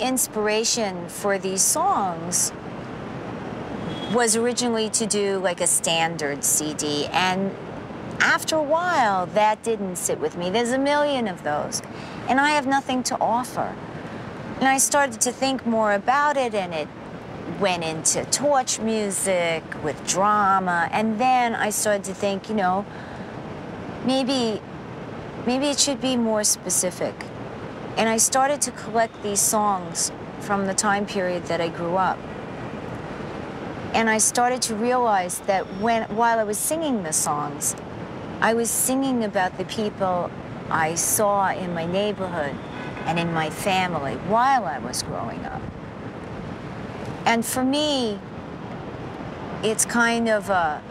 inspiration for these songs was originally to do like a standard CD, and after a while, that didn't sit with me. There's a million of those, and I have nothing to offer. And I started to think more about it, and it went into torch music with drama, and then I started to think, you know, maybe it should be more specific. And I started to collect these songs from the time period that I grew up. And I started to realize that while I was singing the songs, I was singing about the people I saw in my neighborhood and in my family while I was growing up. And for me, it's kind of a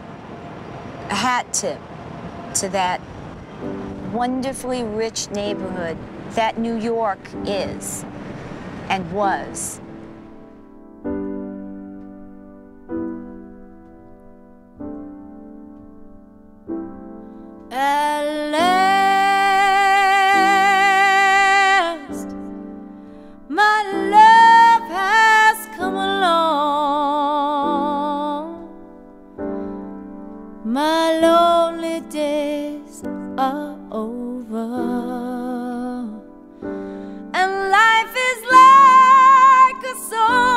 hat tip to that wonderfully rich neighborhood that New York is and was. At last, my love has come along. My lonely days are over, and life is like a song.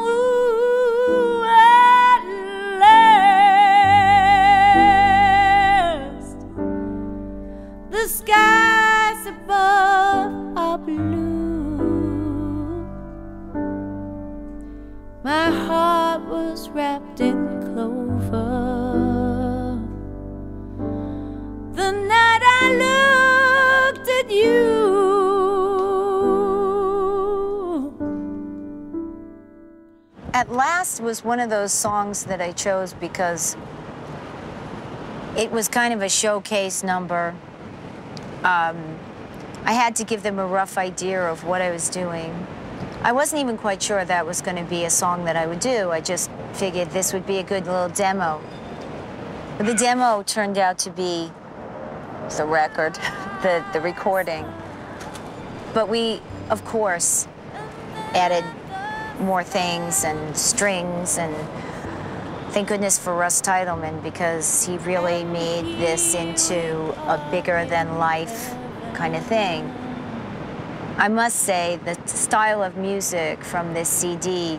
Ooh, at last, the skies above are blue. My heart was wrapped in clover the night I looked at you. At Last was one of those songs that I chose because it was kind of a showcase number. I had to give them a rough idea of what I was doing. I wasn't even quite sure that was going to be a song that I would do. I just figured this would be a good little demo. But the demo turned out to be the record, the recording. But we, of course, added more things and strings, and thank goodness for Russ Titelman, because he really made this into a bigger-than-life kind of thing. I must say, the style of music from this CD,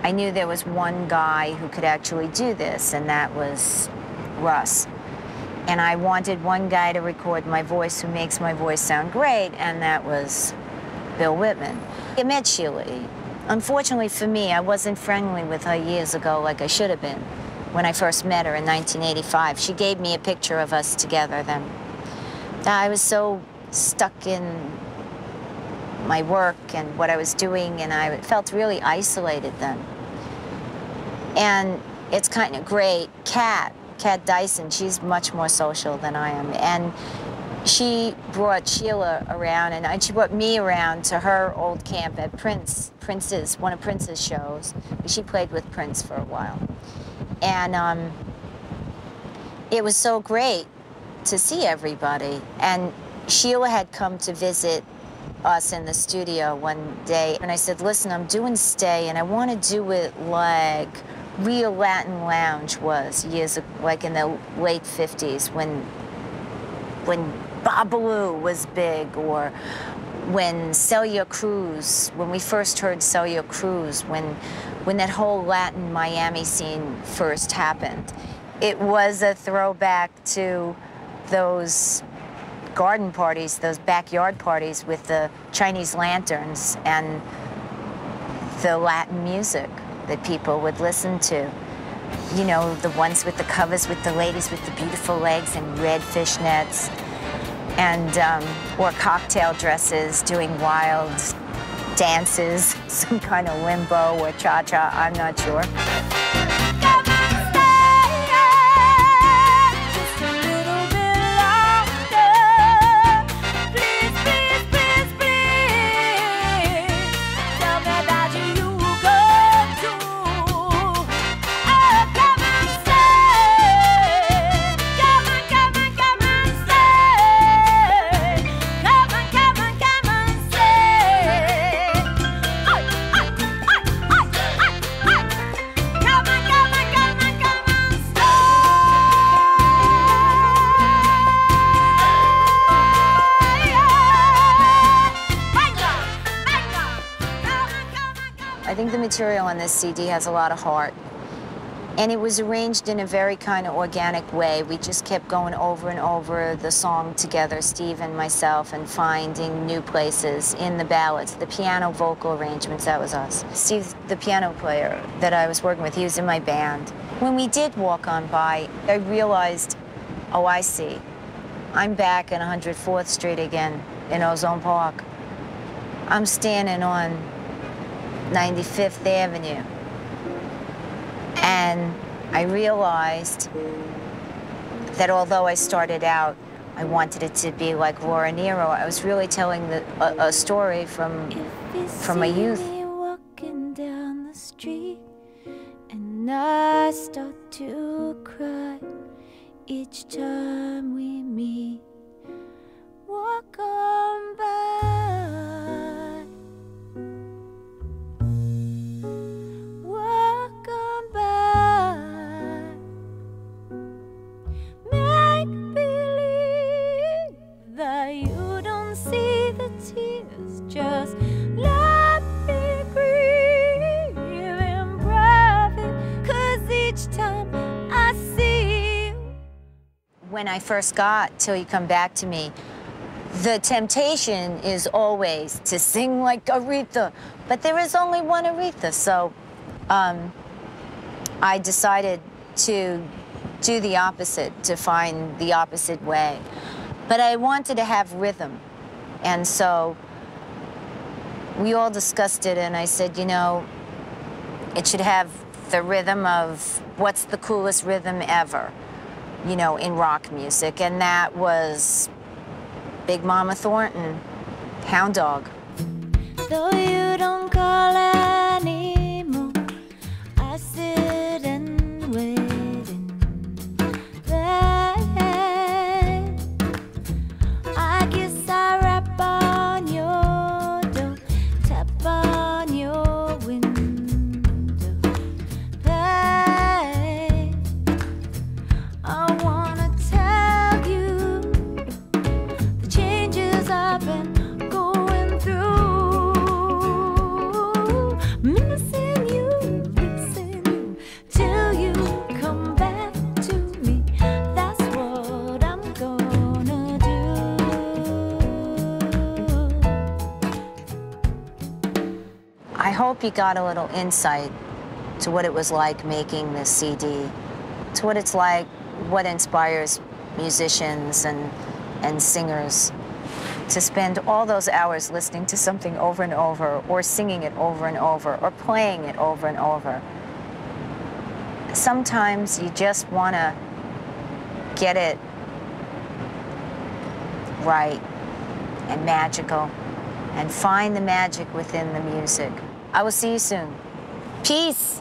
I knew there was one guy who could actually do this, and that was Russ. And I wanted one guy to record my voice who makes my voice sound great, and that was Bill Whitman. I met Sheila E. Unfortunately for me, I wasn't friendly with her years ago like I should have been when I first met her in 1985. She gave me a picture of us together then. I was so stuck in my work and what I was doing, and I felt really isolated then. And it's kind of great. Kat Dyson, she's much more social than I am, and she brought Sheila around, and she brought me around to her old camp at one of Prince's shows. She played with Prince for a while. And it was so great to see everybody. And Sheila had come to visit us in the studio one day, and I said, listen, I'm doing Stay, and I want to do it like Real Latin Lounge was years ago, like in the late 50s when Babalu was big, or when Celia Cruz, when we first heard Celia Cruz, when that whole Latin Miami scene first happened. It was a throwback to those garden parties, those backyard parties with the Chinese lanterns and the Latin music that people would listen to. You know, the ones with the covers with the ladies with the beautiful legs and red fishnets, and or cocktail dresses doing wild dances, some kind of limbo or cha-cha, I'm not sure. Come on, material on this CD has a lot of heart. And it was arranged in a very kind of organic way. We just kept going over and over the song together, Steve and myself, and finding new places in the ballads. The piano vocal arrangements, that was us. Steve, the piano player that I was working with, he was in my band. When we did Walk On By, I realized, oh, I see. I'm back in 104th Street again in Ozone Park. I'm standing on 95th Avenue. And I realized that although I started out, I wanted it to be like Laura Nyro, I was really telling a story from my youth. Me walking down the street, and I start to cry each time we meet. Walk on by. Walk on by. Make believe that you don't see the tears. Just let me grieve in private, 'cause each time I see you. When I first got Till You Come Back to Me, the temptation is always to sing like Aretha, but there is only one Aretha, so I decided to do the opposite, to find the opposite way. But I wanted to have rhythm, and so we all discussed it, and I said, you know, it should have the rhythm of what's the coolest rhythm ever, you know, in rock music, and that was Big Mama Thornton, Hound Dog. Though you don't call anymore, I sit and wait in bed. I guess I rap on your door, tap on your window. Babe, I wanna tell you the changes I've been going through. Missing you till you come back to me. That's what I'm gonna do. I hope you got a little insight to what it was like making this CD, to what it's like, what inspires musicians and singers to spend all those hours listening to something over and over, or singing it over and over, or playing it over and over. Sometimes you just want to get it right and magical and find the magic within the music. I will see you soon. Peace.